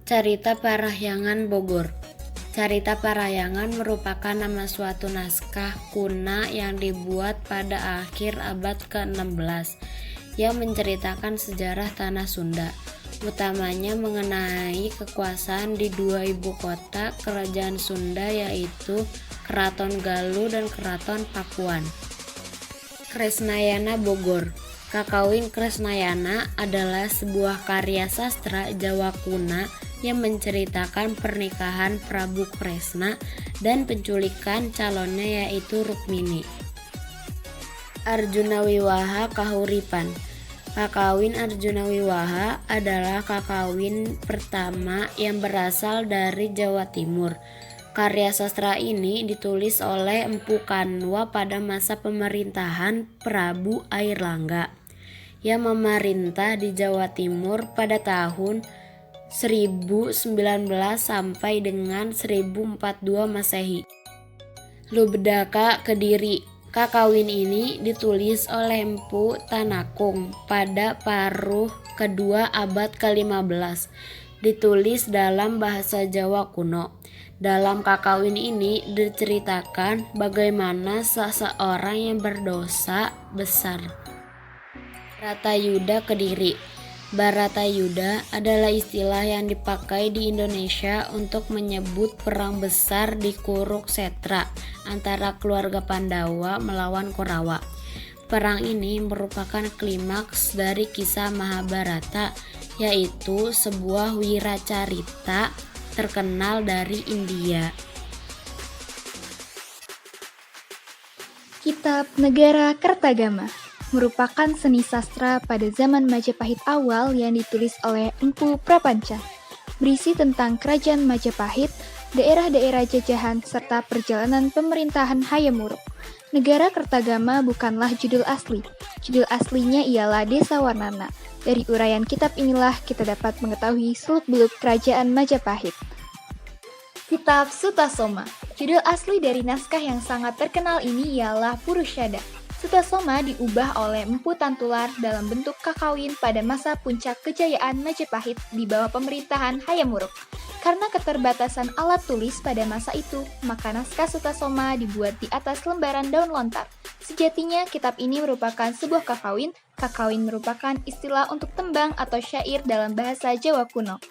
Carita Parahyangan Bogor. Carita Parahyangan merupakan nama suatu naskah kuna yang dibuat pada akhir abad ke-16 yang menceritakan sejarah tanah Sunda, utamanya mengenai kekuasaan di dua ibu kota kerajaan Sunda, yaitu Keraton Galuh dan Keraton Pakuan. Kresnayana Bogor. Kakawin Kresnayana adalah sebuah karya sastra Jawa kuna yang menceritakan pernikahan Prabu Kresna dan penculikan calonnya, yaitu Rukmini. Arjuna Wiwaha Kahuripan. Kakawin Arjuna Wiwaha adalah kakawin pertama yang berasal dari Jawa Timur. Karya sastra ini ditulis oleh Empu Kanwa pada masa pemerintahan Prabu Airlangga yang memerintah di Jawa Timur pada tahun 1019 sampai dengan 1042 Masehi. Lubedaka Kediri. Kakawin ini ditulis oleh Empu Tanakung pada paruh kedua abad ke-15. Ditulis dalam bahasa Jawa kuno. Dalam kakawin ini diceritakan bagaimana seseorang yang berdosa besar. Baratayuda Kediri. Baratayuda adalah istilah yang dipakai di Indonesia untuk menyebut perang besar di Kuruksetra antara keluarga Pandawa melawan Korawa. Perang ini merupakan klimaks dari kisah Mahabharata, yaitu sebuah wiracarita terkenal dari India. Kitab Negara Kertagama merupakan seni sastra pada zaman Majapahit awal yang ditulis oleh Empu Prapanca. Berisi tentang kerajaan Majapahit, daerah-daerah jajahan, serta perjalanan pemerintahan Hayam Wuruk. Negara Kertagama bukanlah judul asli. Judul aslinya ialah Desa Warnana. Dari uraian kitab inilah kita dapat mengetahui seluk-beluk kerajaan Majapahit. Kitab Sutasoma. Judul asli dari naskah yang sangat terkenal ini ialah Purusyada. Sutasoma diubah oleh Empu Tantular dalam bentuk kakawin pada masa puncak kejayaan Majapahit di bawah pemerintahan Hayam Wuruk. Karena keterbatasan alat tulis pada masa itu, maka naskah Sutasoma dibuat di atas lembaran daun lontar. Sejatinya, kitab ini merupakan sebuah kakawin. Kakawin merupakan istilah untuk tembang atau syair dalam bahasa Jawa kuno.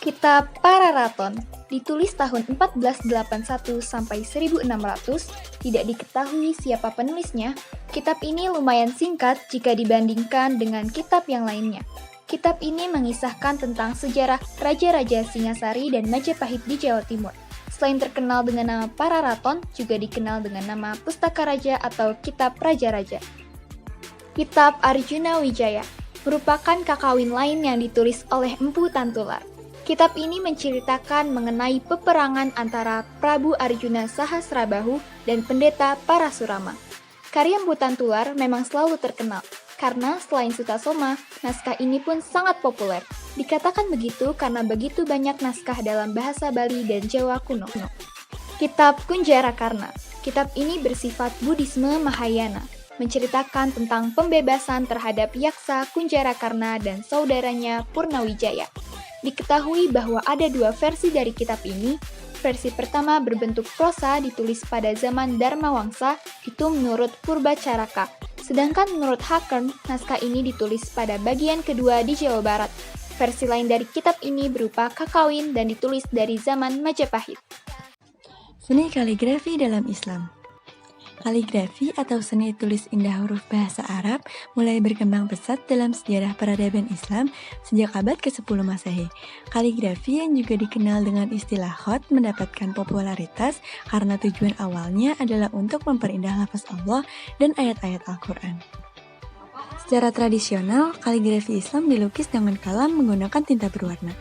Kitab Pararaton ditulis tahun 1481 sampai 1600, tidak diketahui siapa penulisnya. Kitab ini lumayan singkat jika dibandingkan dengan kitab yang lainnya. Kitab ini mengisahkan tentang sejarah Raja-Raja Singasari dan Majapahit di Jawa Timur. Selain terkenal dengan nama Pararaton, juga dikenal dengan nama Pustaka Raja atau Kitab Raja-Raja. Kitab Arjuna Wijaya merupakan kakawin lain yang ditulis oleh Empu Tantular. Kitab ini menceritakan mengenai peperangan antara Prabu Arjuna Sahasrabahu dan pendeta Parasurama. Karya Empu Tantular memang selalu terkenal, karena selain Sutasoma, naskah ini pun sangat populer. Dikatakan begitu karena begitu banyak naskah dalam bahasa Bali dan Jawa kuno. Kitab Kunjarakarna. Kitab ini bersifat Buddhisme Mahayana, menceritakan tentang pembebasan terhadap Yaksa Kunjarakarna dan saudaranya Purnawijaya. Diketahui bahwa ada dua versi dari kitab ini. Versi pertama berbentuk prosa ditulis pada zaman Dharma Wangsa, itu menurut Purbacaraka. Sedangkan menurut Hakern, naskah ini ditulis pada bagian kedua di Jawa Barat. Versi lain dari kitab ini berupa kakawin dan ditulis dari zaman Majapahit. Seni kaligrafi dalam Islam. Kaligrafi atau seni tulis indah huruf bahasa Arab mulai berkembang pesat dalam sejarah peradaban Islam sejak abad ke-10 Masehi. Kaligrafi yang juga dikenal dengan istilah khat mendapatkan popularitas karena tujuan awalnya adalah untuk memperindah lafaz Allah dan ayat-ayat Al-Quran. Secara tradisional, kaligrafi Islam dilukis dengan kalam menggunakan tinta berwarna.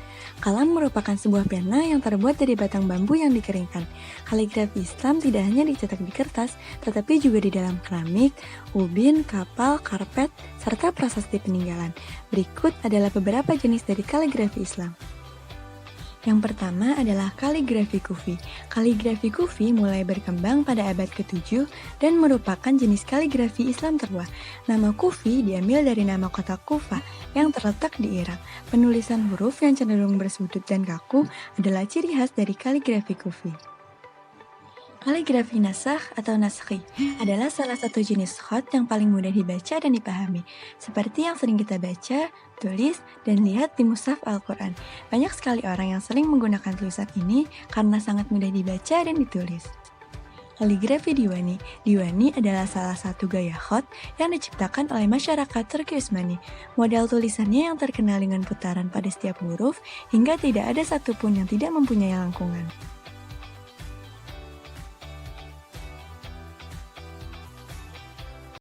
Kalam merupakan sebuah pena yang terbuat dari batang bambu yang dikeringkan. Kaligrafi Islam tidak hanya dicetak di kertas, tetapi juga di dalam keramik, ubin, kapal, karpet, serta prasasti peninggalan. Berikut adalah beberapa jenis dari kaligrafi Islam. Yang pertama adalah kaligrafi kufi. Kaligrafi kufi mulai berkembang pada abad ke-7 dan merupakan jenis kaligrafi Islam tertua. Nama kufi diambil dari nama kota Kufah yang terletak di Irak. Penulisan huruf yang cenderung bersudut dan kaku adalah ciri khas dari kaligrafi kufi. Kaligrafi nasakh atau naskhi adalah salah satu jenis khat yang paling mudah dibaca dan dipahami, seperti yang sering kita baca, tulis, dan lihat di mushaf Al-Quran. Banyak sekali orang yang sering menggunakan tulisan ini karena sangat mudah dibaca dan ditulis. Kaligrafi Diwani. Diwani adalah salah satu gaya khat yang diciptakan oleh masyarakat Turki Utsmani. Model tulisannya yang terkenal dengan putaran pada setiap huruf hingga tidak ada satupun yang tidak mempunyai langkungan.